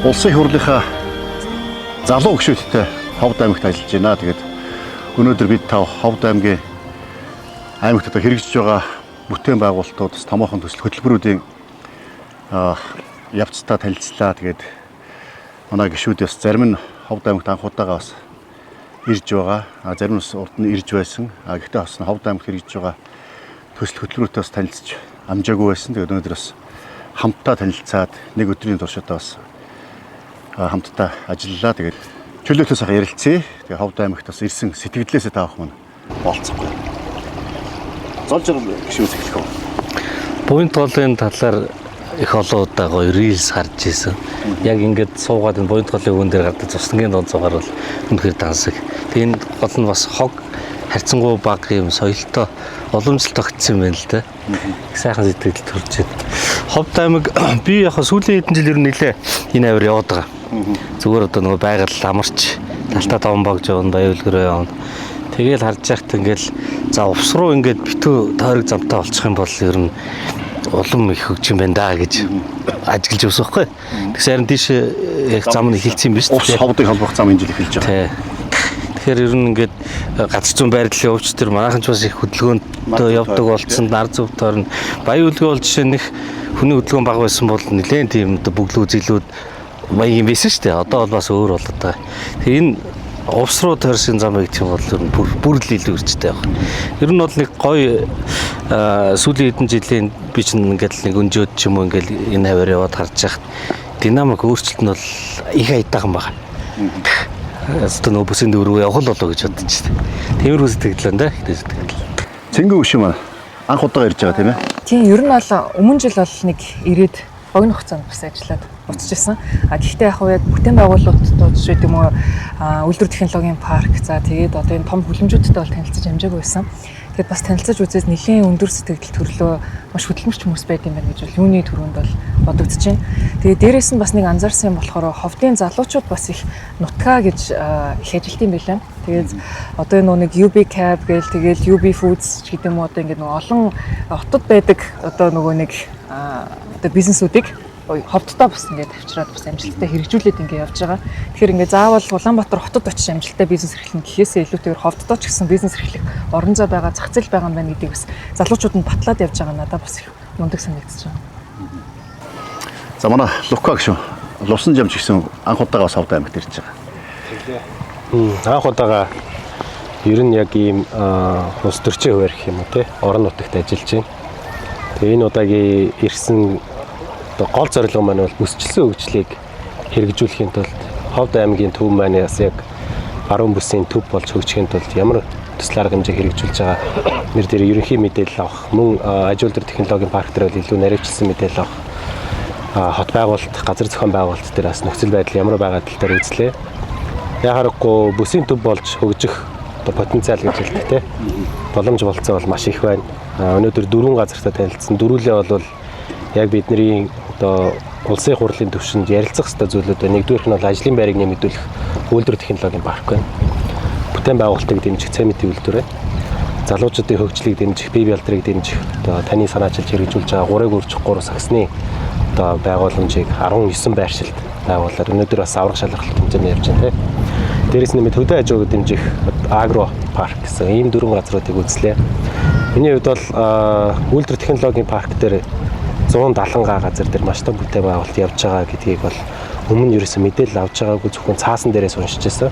Улсын хурлынхаа залуу гишүүдтэй Ховд аймагт ажиллаж байна. Тэгээд өнөөдөр бид тав Ховд аймгийн аймагт хэрэгжиж байгаа бүтээн байгуулалтууд, томоохон төсөл хөтөлбөрүүдийн явцдаа танилцлаа. Тэгээд манай гишүүдээс зарим нь Ховд аймагт анх удаага бас ирж байгаа. Зарим нь урд нь ирж байсан. Гэхдээ бас Ховд аймагт хэрэгжиж байгаа төсөл хөтөлбөрүүдээс танилцж амжаагүй байсан. Тэгээд өнөөдөр бас хамтдаа танилцаад нэг өдрийн туршидаа бас хамтдаа ажиллалаа. Тэгээд чөлөөтэй сайхан ярилцъя. Тэгээд Ховд аймагт бас ирсэн сэтгэлдээсээ таах маань болцсохгүй. Золж гişүүс эхлэх үү? Буян тоолын талаар их олон удаа гоё рилс харж ирсэн. Яг ингээд суугаад энэ буян тоолын өвөн дээр гардаг цусныгийн донцоор бол үнэхээр дансаг. Тэгээд энэ гол нь бас хог харьцангуй бага юм соёлтой уламжлалт тогтсон юм байна л да. Сайхан сэтгэл төрж байна. Ховд аймаг би яг сүүлийн хэдэн жил ер нь нэлээ энэ авир яваад байгаа. Зүгээр одоо нөгөө байгаль амарч талтаа таван багж явна, баявлгэрөө явна. Тэгэл харж яхад ингээл за увс руу ингээд битүү тойрог замтай болчих юм бол ер нь улам их хөгж юм байна да гэж ажиглаж өсөх байхгүй. Тэгсээр тийш яг зам нь эхэлсэн юм биш үү? Ус Ховдыг холбох зам энэ жил эхэлж байгаа. Тэгэхээр ер нь ингээд газар зүүн байрлалын өвч төр манайхан ч бас их хөдөлгөөнтэй явдаг болцсон нар зөв тойрно. Баян хөдөлгөөн бол жишээ нэг хүний хөдөлгөөн бага байсан бол нэлээд тийм одоо бүглүү зилүүд баян юм байсан шүү дээ. Одоо бол бас өөр болоод байгаа. Тэгээ энэ увс руу тойрсон зам гэх юм бол ер нь бүр л илүү өрчтэй байна. Ер нь бол нэг гоё сүүлийн хэдэн жилийн би ч ингээд нэг өнжөөд ч юм уу ингээд энэ хавар яваад харж яхад динамик өөрчлөлт нь бол их айтаахан байна. Өөртөө нөө бүсийн дөрөв явах л болоо гэж бодож байна. Тиймэрхүү сэтгэл байна да. Цэнгэн өшөө маань анх удаага ирж байгаа тийм ээ. Тийм, ер нь бол өмнө жил бол нэг ирээд богино хугацаанд бас ажиллаад буцчихсан. Гэхдээ яг бүтээн байгуулалтууд шүү дээ юм уу үйлдвэр технологийн парк за тэгээд одоо энэ том хүлэмжүүдтэй бол танилцаж амжаагүй байсан. Тэгээд бас танилцаж үзээд нэлийн өндөр сэтгэл төрлөө маш хөдөлмөрч хүмүүс байд юм байна гэж бол юуны төрөнд бол бодогдож байна. Тэгээд дээрээс нь бас нэг анзаарсан юм болохоор Ховдын залуучууд бас их нутгаа гэж их ажилт юм байлаа. Тэгээд одоо энэ нэг UB Cab гээл тэгээд UB Foods ч гэдэг юм уу одоо ингэ нэг олон хотод байдаг одоо нөгөө нэг одоо бизнесүүдийг Ховдтой бас ингээд авчираад бас амжилттай хэрэгжүүлээд ингээд явж байгаа. Тэгэхээр ингээд заавал Улаанбаатар хотод очиж амжилттай бизнес эрхлэнэ гэхээсээ илүүтэйгээр Ховдтой ч гэсэн бизнес эрхлэх орон зай байгаа, зах зээл байгаа юм байна гэдгийг бас залуучууд нь батлаад явж байгаа надад бас их мундаг санагдаж байна. За манай Лука гişүү Лувсан жамч гэсэн анх удаага бас Ховд аймагт ирж байгаа. Анх удаага ер нь яг ийм улс төрчийн хуваар гэх юм уу те орон нутагт ажиллаж байна. Тэгээ энэ удаагийн ирсэн гол зорилго маань бол бүсчилсэн хөгжлийг хэрэгжүүлэхийн тулд Ховд аймгийн төв маань бас яг баруун бүсийн төв болж хөгжихийн тулд ямар төсөл арга хэмжээ хэрэгжүүлж байгаа нэр дээр ерөнхий мэдээлэл авах мөн аж үйлдвэр технологийн парк дээр бол илүү наривчлсан мэдээлэл авах хот байгуулалт газар зохион байгуулалт дээр бас нөхцөл байдал ямар байгаа тал дээр үзлээ. Яг харахгүй бүсийн төв болж хөгжих потенциал гэж хэлдэг те боломж болцоо бол маш их байна. Өнөөдөр дөрвөн газартай танилцсан дөрвөлээ бол яг бидний одоо улсын хурлын төвшөнд ярилцах ёстой зүйлүүд байна. Нэгдүгээрх нь бол ажлын байрыг нэмэгдүүлэх үйлдвэр технологийн парк байна. Бүтээн байгуулалтыг дэмжих цементийн үйлдвэр байна. Залуучуудын хөгжлийг дэмжих, бие биелдрийг дэмжих одоо таны санаачилж хэрэгжүүлж байгаа 3-ыг үржих 3 сагсны одоо байгууламжийг 19 байршилд байгуулаад өнөөдөр бас аврах шалралт хэмжээнд явж байна тийм. Дээрээс нэмээд хөдөө аж ахуйг дэмжих агро парк гэсэн ийм дөрвөн газруудыг үзлээ. Миний хувьд бол үйлдвэр технологийн парк дээр 170 га газар дээр маш том бүтээн байгуулалт явж байгаа гэдгийг бол өмнө ерөөсөө мэдээлэл авч байгаагүй зөвхөн цаасан дээрээс уншиж байсан.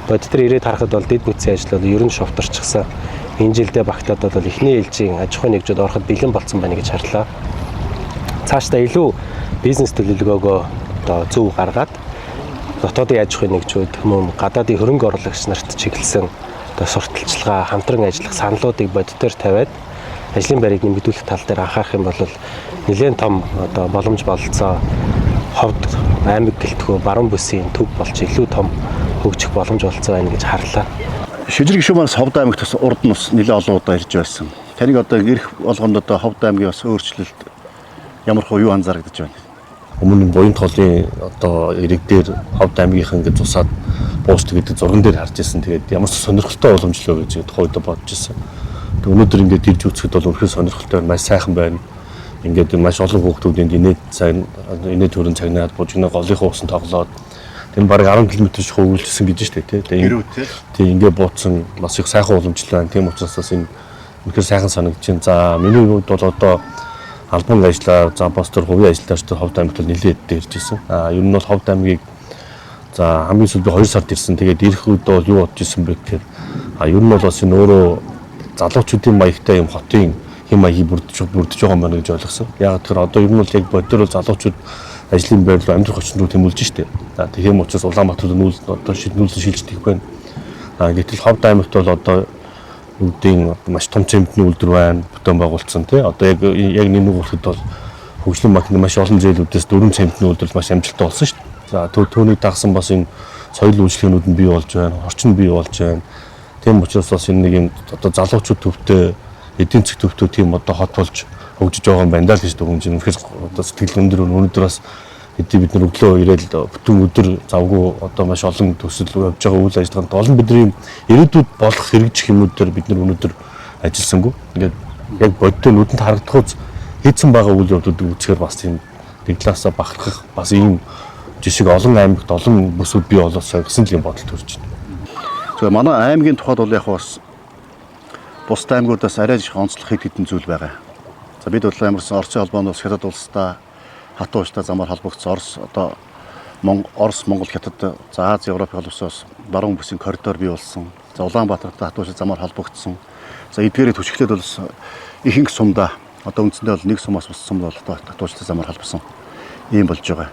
Бодит төр ирээд харахад бол дэд бүтцийн ажил бол ерөн шовтарчихсан. Энэ жилдээ багтаад бол эхний ээлжийн аж ахуйн нэгжүүд ороход бэлэн болсон байна гэж харлаа. Цаашдаа илүү бизнес төлөвлөгөөгөө одоо зөв гаргаад дотоодын аж ахуйн нэгжүүд мөн гадаадын хөрөнгө оруулагч нарт чиглэсэн одоо сурталчилгаа хамтран ажиллах саналуудыг бодит төр тавиад ажлын байрыг нэмэгдүүлэх тал дээр анхаарах юм бол нэлээд том одоо боломж бололцоо Ховд аймаг гэлтгөө баруун бүсийн төв болж илүү том хөгжих боломж бололцоо байна гэж харлаа. Шижир гişүү маань Ховд аймагт бас урд нь бас нэлээд олон удаа ирж байсан. Таныг одоо ирэх болгонд одоо Ховд аймгийн бас өөрчлөлт ямар хөө юу анзаарэгдэж байна? Өмнө буян тоолын одоо ирэг дээр Ховд аймгийнхан гэж цусаад пост гэдэг зурган дээр харж ирсэн. Тэгээд ямар ч сонирхолтой боломжлоо гэж тухайд бодож ирсэн. Өнөөдөр ингээд ирж үзэхэд бол үнэхээр сонирхолтой байна, маш сайхан байна. ингээд маш олон хүүхдүүд инээд төрön цагнаад бужигнаа голынхаа усан тоглоод тийм баг 10 км шахуу үйлчилсэн гэж штэ тий. Тийм ингээд бууцсан бас их сайхан уламжлал байна. Тийм учраас бас энэ үнэхээр сайхан санагдаж байна. За миний хувьд бол одоо албан ажиллаа, за бас тэр хувийн ажиллаач тэр Ховд аймагт нэлээд ирж ирсэн. Ер нь бол Ховд аймгийг за хамгийн сүүлд 2 сард ирсэн. Тэгээд ирэх үед бол юу бодож ирсэн бэ гэхээр ер нь бол бас энэ өөрөө залуучуудын маягтай юм хотын хэм маягийг бүрдэж байгаа юм байна гэж ойлгосон. Яг тэр одоо ер нь бол яг боддоор бол залуучууд ажлын байр руу амьдрах орчин руу тэмүүлж штэ. За тийм учраас Улаанбаатар нүүл одоо нүүлсэн шилждэг байна. Гэтэл Ховд аймагт бол одоо үүдийн маш том цементний үйлдвэр байна, бүтээн байгуулсан тий. Одоо яг нэг үрэхэд бол хөгжлийн банкны маш олон зээлүүдээс 4 цементний үйлдвэр маш амжилттай болсон шүү дээ. За түүнийг дагсан бас энэ соёл үйлчлэгнүүд нь бий болж байна, орчин бий болж байна. Тийм учраас бас энэ нэг юм одоо залуучууд төвтэй, эдийн засгийн төвтэй тийм одоо хот болж хөгжиж байгаа юм байна даа л гэж дүгнэж байна. Үнэхээр одоо сэтгэл өндөр бас хэдий бид нар өглөө ирээл бүтэн өдөр завгүй одоо маш олон төсөл явж байгаа үйл ажиллагаанд олон бидний ирээдүйд болох хэрэгжих юмнуудаар бид нар өнөөдөр ажилласангүй. Ингээд яг бодтой нүдэнд харагдахуйц хийцэн байгаа үйл явдлуудыг үзэхээр бас тийм дэглаасаа багтах бас ийм жишг олон аймагт олон бүсүүд бий болоосоо гэсэн л юм бодол төрж байна. Тэгэхээр манай аймгийн тухайд бол яг бас бусад аймагуудаас арай их онцлог хэдэн зүйл байгаа. За бид бол ямарсан Орсын холбооноос хятад улстай хатуу ууштай замаар холбогдсон Орос Монгол хятад за Аз Европын холбоосоос баруун бүсийн коридор бий болсон. За Улаанбаатартай хатуу ууштай замаар холбогдсон. За эдгээрээ төчглээд бол ихэнх сумдаа одоо үндсэндээ бол нэг сумаас ус сум бол хатуу ууштай замаар холбосон ийм болж байгаа.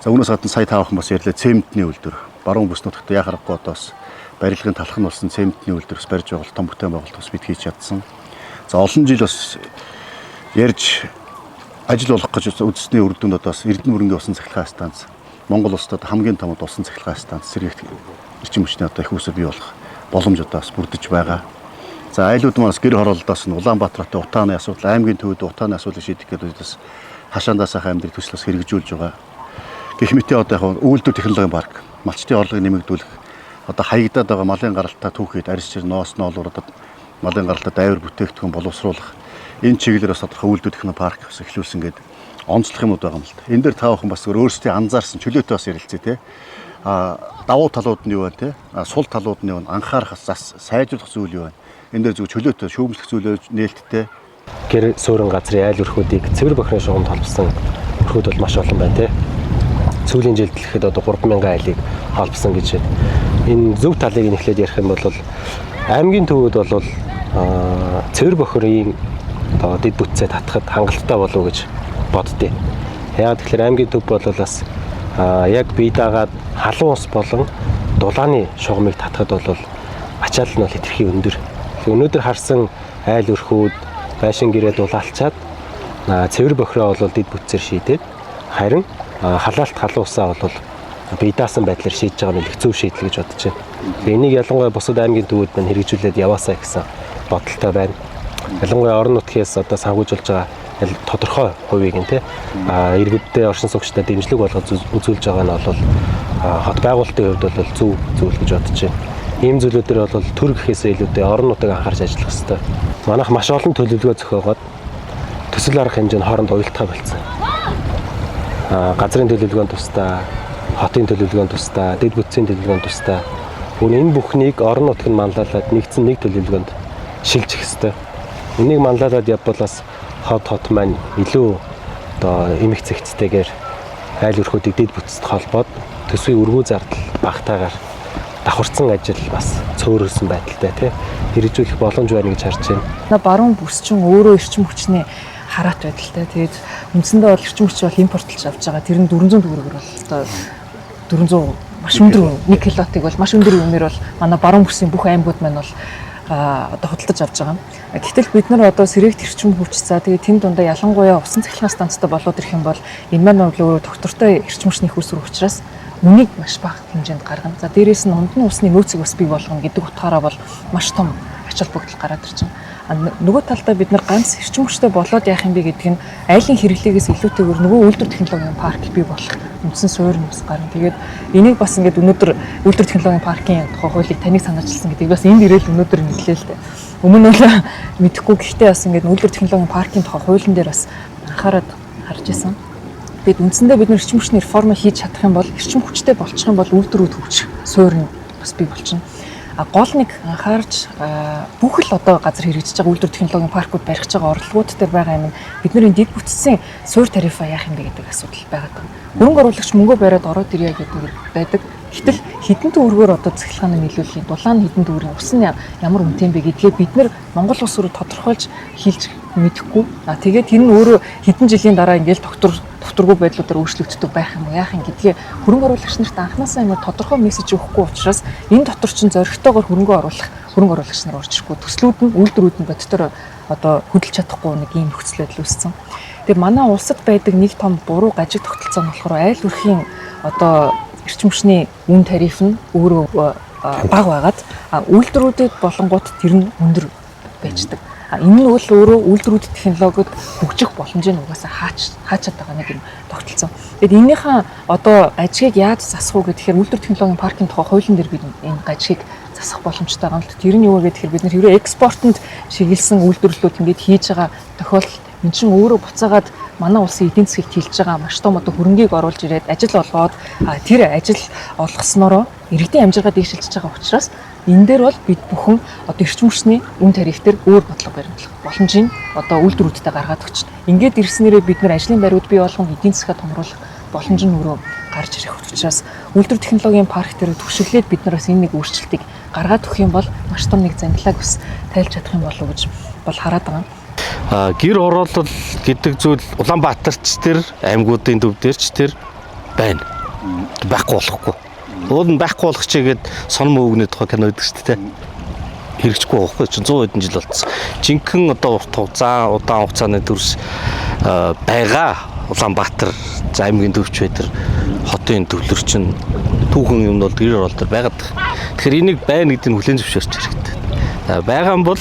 За үүнээс гадна сая таавхан бас ярьлаа цементний үйлдвэр. Баруун бүс нутагт яхахгүй одоо бас барилгын талх нь болсон цементний үйлдвэрс барьж байгаа том бүтээн байгуулалт бас бид хийж чадсан. За олон жил бас ярьж ажил болох гэж үзсний үр дүнд одоо бас Эрдэнэ мөрөнгийн усан цахилгаан станц, Монгол улсад хамгийн том усан цахилгаан станц сэргийгт эрчим хүчний одоо их усаа бий болох боломж одоо бас бүрдэж байгаа. За айлууд маань гэр хорооллоодоос нь Улаанбаатартай утааны асуудал, аймгийн төвд утааны асуудлыг шийдэх гэдэг бас хашаандаа сайхан амьдрал төслөөс хэрэгжүүлж байгаа. Гэх мэт одоо яг үйлдвэр технологийн парк, малчтын орлогыг нэмэгдүүлэх, одоо хаягдаад байгаа малын гаралтай түүхэд арьс чир ноос ноолууруудад малын гаралтай дайвар бүтээгдэхүүн боловсруулах энэ чиглэлээр бас тодорхой үйлдвэр технологи парк бас эхлүүлсэн гэдэг онцлох юмуд байгаа юм л та. Энэ дээр таавхан бас өөрсдөө анзаарсан чөлөөтэй бас ярилцъя те. Давуу талууд нь юу вэ те? Сул талууд нь юу вэ? Анхаарах зас сайжруулах зүйл юу вэ? Энэ дээр зөв чөлөөтэй шүүмжлэх зүйлөө нээлттэй. Гэр суурин газрын айл өрхүүдийг цэвэр бохирын шугамд холбосон өрхүүд бол маш олон байна те. Сүүлийн жилд дэлгэхэд одоо 3000 айлыг холбосон гэж байна. Энэ зөв талыг нь эхлээд ярих юм бол аймгийн төвүүд бол цэвэр бохирын одоо дэд бүтцээ татахад хангалттай болов уу гэж боддیں۔ Яг тэгэхээр аймгийн төв бол бас яг бие дагаад халуун ус болон дулааны шугамыг татахад бол ачаал нь бол хэтэрхий өндөр. Өнөөдөр харсан айл өрхүүд байшин гэрээ дулаалчаад цэвэр бохироо бол дэд бүтцээр шийдээд харин халаалт халуун усаа бол бие даасан байдлаар шийдэж байгаа нь их зөв шийдэл гэж бодож байна. Энийг ялангуяа бусад аймгийн төвүүд маань хэрэгжүүлээд яваасаа гэсэн бодолтой байна. Ялангуяа орон нутгаас одоо санхүүжүүлж байгаа тодорхой хувийг нь иргэдтэй оршин суугчдад дэмжлэг болгож үзүүлж байгаа нь бол хот байгуулалтын хувьд бол зөв зүйл гэж бодож байна. Ийм зүйлүүдээр бол төр гэхээсээ илүүтэй орон нутгийг анхаарч ажиллах хэрэгтэй. Манайх маш олон төлөвлөгөө зохиогоод төсөл арга хэмжээнд хооронд уялдаа болсон. Газрын төлөвлөгөөнд тусдаа, хотын төлөвлөгөөнд тусдаа, дэд бүтцийн төлөвлөгөөнд тусдаа. Энэ бүхнийг орон нутг нь манлайлаад нэгдсэн нэг төлөвлөгөөнд шилжих хэрэгтэй. Энийг манлайлаад явбал бас хот маань илүү одоо эмх цэгцтэйгээр айл өрхүүдийг дэд бүтцэд холбоод төсвийн өргөө зардал багтаагаар давхарцсан ажил бас цөөрөлсөн байдалтай хэрэгжүүлэх боломж байна гэж харж байна. Баруун бүс чинь өөрөө эрчим хүчний хараат байдалтай. Тэгээд үндсэндээ бол эрчим хүч бол импортлж авч байгаа. Тэр нь 400 төгрөгөөр бол одоо 400 маш өндөр 1 килотыг бол маш өндөр үнээр бол манай баруун бүсийн бүх аймагуд маань бол одоо худалдаж авч байгаа. Гэтэл бид нар одоо сэрэгт эрчим хүч за тэгээд тэнд дундаа ялангуяа усан цахилгаан станцтай болоод ирэх юм бол энэ маань өөрөө доктортой эрчим хүчний их усрах учраас үнийг маш бага хэмжээнд гаргана. За дээрээс нь ундны усны нөөцийг бас бий болгоно гэдэг утгаараа бол маш том ач холбогдол гараад ирж байна. Нөгөө талдаа бид нар ганц эрчим хүчтэй болоод яах юм бэ гэдэг нь айлын хэрэглээс илүүтэйгээр нөгөө үйлдвэр технологийн парк бий болох үндсэн суурь бас гарна. Тэгээд энийг бас ингээд өнөөдөр үйлдвэр технологийн паркийн тухай хуулийг таныг санаачилсан гэдэг бас энд ирээл өнөөдөр нэглээ л дээ. Өмнө нь мэдэхгүй гэхдээ бас ингээд үйлдвэр технологийн паркийн тухай хуулийн дээр бас анхаарал харж исэн. Тэгэд үндсэндээ бид нэр эрчим хүчний реформ хийж чадах юм бол эрчим хүчтэй болчих юм бол үйлдвэрүүд хөгжих суурь нь бас бий болчихно. Гол нэг анхаарч бүх л одоо газар хэрэгжиж байгаа үйлдвэр технологийн паркууд барих гэж байгаа орлогууд дээр байгаа юм. Бидний дэд бүтцийн суурь тарифа яах юм бэ гэдэг асуудал байгаа. Хөрөнгө оруулагч мөнгө бариад ороод ирье гэдэг байдаг. Гэтэл хідэн төгрөгөөр одоо цахилгааны нийлүүлэхийн дулаан хідэн төгрөгийн ус нь ямар үнэтэй юм бэ гэдгээ бид нэр Монгол улс руу тодорхойлж хэлж мэдэхгүй. Тэгээд тэр нь өөрөө хэдэн жилийн дараа ингээл докторгүй байдлуудаар өөрчлөгддөг байх юм уу яах юм гэдгээ хөрөнгө оруулагч нарт анханасаа ямар тодорхой мессеж өгөхгүй учраас энэ дотор чинь зоригтойгоор хөрөнгө оруулагч нар орж ирэхгүй төслүүд нь үйлдвэрүүд нь бодтоор одоо хөдөлж чадахгүй нэг ийм нөхцөл байдал үүссэн. Тэгээд манай улсад байдаг нэг том буруу гажиг тогтолцоо нь болохоор айл өрхийн одоо эрчим хүчний үн тариф нь өөрөө бага байгаад үйлдвэрүүдэд болонгууд тэр нь өндөр байждаг. Энэ нь өөрөө үйлдвэрүүд технологид хөгжих боломжийг угаасаа хаачаад байгаа нэг юм тогтолцоо. Тэгэд энэнийхэн одоо ажгийг яаж засах уу гэхээр үйлдвэр технологийн паркийн тухай хуулийн дээр бид энэ ажгийг засах боломжтой байгаа юм л тэр нь юу вэ гэхээр бид нэр хэрэв экспортод шигэлсэн үйлдвэрлэлүүд ингэж хийж байгаа тохиолдолд энэ чинь өөрөө буцаагаад манай улсын эдийн засгт хилж байгаа маш том одоо хөрөнгийг оруулж ирээд ажил олгоод тэр ажил олгоснороо иргэдийн амжиргаа дэвшилж байгаа учраас энэ дээр бол бид бүхэн одоо эрчим хүчний үн тариф дээр өөр бодлого баримтлах боломжийг одоо үйлдвэрүүдтэй гаргаад өгч. Ингээд ирснээрээ бид нэр ажлын байрууд бий болгон эдийн засгаа томруулах боломж нь өөрөө гарч ирэх учраас үйлдвэр технологийн парк дээр түвшиглээд бид нараас энэ нэг өөрчлөлтийг гаргаад өгөх юм бол маш том нэг зангилааг бас тайлж чадах юм болов уу гэж бол хараад байгаа. Гэр ороолол гэдэг зүйл Улаанбаатарч тэр аймагуудын төв дээрч тэр байна. Байхгүй болохгүй. Уул нь байхгүй болох чигээд соном өвгний тухай кино гэдэг шүү дээ. Хэрэгжихгүй байхгүй чинь 100 хэдэн жил болцсон. Жинхэнэ одоо урт хугацаа, удаан хугацааны төрс байгаа Улаанбаатар аймгийн төвч байтар хотын төвлөр чинь түүхэн юм бол гэр ороол төр байгаад. Тэгэхээр энийг байна гэдэг нь хүлээн зөвшөөрч хэрэгтэй. Байгаа юм бол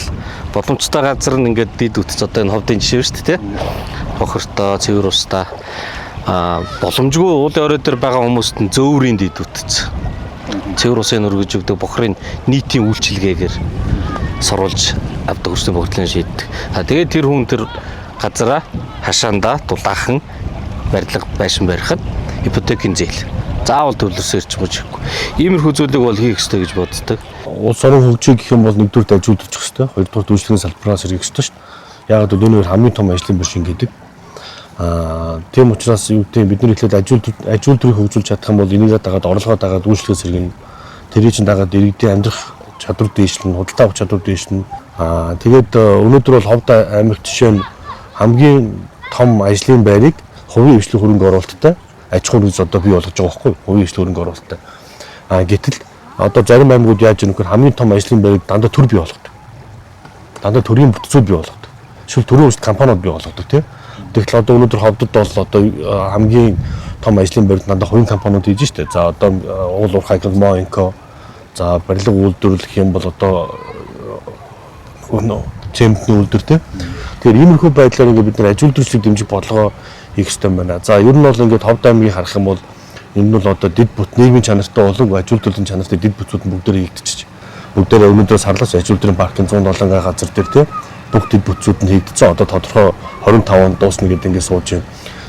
боломжтой газар нь ингээд дид үтц одоо энэ ховдын жишээ шүү дээ. Бохортой, цэвэр устаа боломжгүй уулын орой дээр байгаа хүмүүст нь зөөврийн дид үтц. Цэвэр усын өргөж өгдөг бохрын нийтийн үйлчилгээгээр соруулж авдаг өрсөний бохирдлын шийддэг. Тэгээд тэр хүн тэр газараа хашаандаа дулаахан барилга байшин барихад ипотекийн зээл заавал төлөвлөсөөр ч мөчгүй. Иймэрхүү зүйлийг бол хийх ёстой гэж боддог. Улс орон хөгжих гэх юм бол нэгдүгээр дажуулж ёстой, хоёрдугаар дүүжлэгийн салбараас ирэх ёстой шүү дээ. Яг л өнөөдөр хамгийн том ажлын байшин гэдэг. Тийм учраас юу гэдэг бид нар ихлээр аж үйлдвэрийг хөгжүүлж чадах юм бол энийг дагаад орлогоо дагаад дүүжлэгээс иргэн тэрийг чинь дагаад иргэдийн амьдрах чадвар дээшлэн, худалдаа авах чадвар дээшлэн. Тэгээд өнөөдөр бол Ховд аймагт жишээ нь хамгийн том ажлын байрыг хувийн хвшлэх хөрөнгө оруулалттай аж ахуйн нэгж одоо бий болгож байгаа байхгүй хувийн хвшлэх хөрөнгө оруулалттай. Гэтэл одоо зарим аймагуд яаж ийм хамгийн том ажлын байрыг дандаа төр бий болгодог. Дандаа төрийн бүтцүүд бий болгодог. Эсвэл төрийн үйлчлэл компаниуд бий болгодог тийм. Тэгэхдээ одоо өнөөдөр Ховдод бол одоо хамгийн том ажлын байр дандаа хувийн компаниуд хийж штэ. За одоо уул уурхай Монко за барилга үйлдвэрлэх юм бол одоо цементний үйлдвэр тийм. Тэгэхээр иймэрхүү байдлаар ингээд бид нар аж үйлдвэрчлэг дэмжих бодлогоо хийх ёстой байна. За ер нь бол ингээд Ховд аймгийг харах юм бол энэ нь бол одоо дид бүт нийгмийн чанартай болон аж үйлдвэрлэлийн чанартай дид бүтцүүд нь бүгдээрээ хийгдчихэж. Бүгдээрээ өнөөдөр сарлаас аж үйлдвэрийн паркын 107 га газар дээр тийм бүх дид бүтцүүд нь хийгдсэн. Одоо тодорхой 25 он дуусна гэдэг ингээд сууж байна.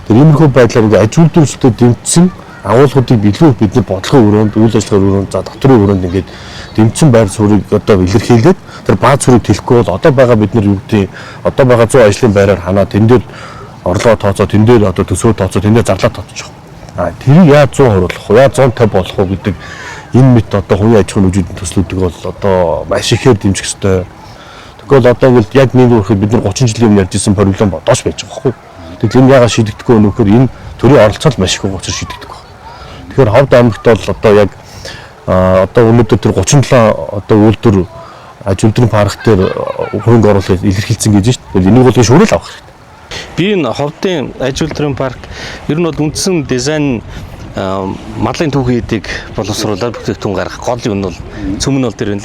Тэр иймэрхүү байдлаар ингээд аж үйлдвэрчлэлтэй дэмжсэн агуулгуудыг билүү бид нар бодлогын өрөөнд, үйл ажиллагааны өрөөнд, за дотрийн өрөөнд ингээд дэмжсэн байр суурийг одоо илэрхийлээд тэр бааз суурийг төлөхгүй бол одоо байгаа бид нар юу гэдэг одоо байгаа 100 ажлын байраар ханаа тэн дээр орлогоо тооцоо, тэн дээр одоо төсөө тооцоо, тэн дээр зарлаа тооцоочих. Тэрийг яаж 100 оруулах вэ? Яаж 150 болох вэ гэдэг энэ мэт одоо хувийн аж ахуйн үжидийн төслүүдийг бол одоо маш ихээр дэмжих ёстой. Тэгвэл одоо ингээд яг нэг үехэд бид нар 30 жилийн өмнө ярьж исэн проблем бодоош байж байгаа байхгүй. Тэгэхээр энэ яагаад шийдэгдэхгүй нөхөр энэ төрийн оролцоол маш их учраас шийдэгдэх байна. Тэгэхээр Ховд аймагт бол одоо яг одоо өнөөдөр тэр 37 одоо үйлдвэр аж үйлдвэрийн парк дээр хөрөнгө оруулалт илэрхийлсэн гэж байна шүү дээ. Энийг бол шүүрэл авах хэрэгтэй. Би энэ Ховдын аж үйлдвэрийн парк ер нь бол үндсэн дизайн малын түүхийдийг боловсруулаад бүтээгдэхүүн гаргах гол юм нь бол цөм нь бол тэр юм л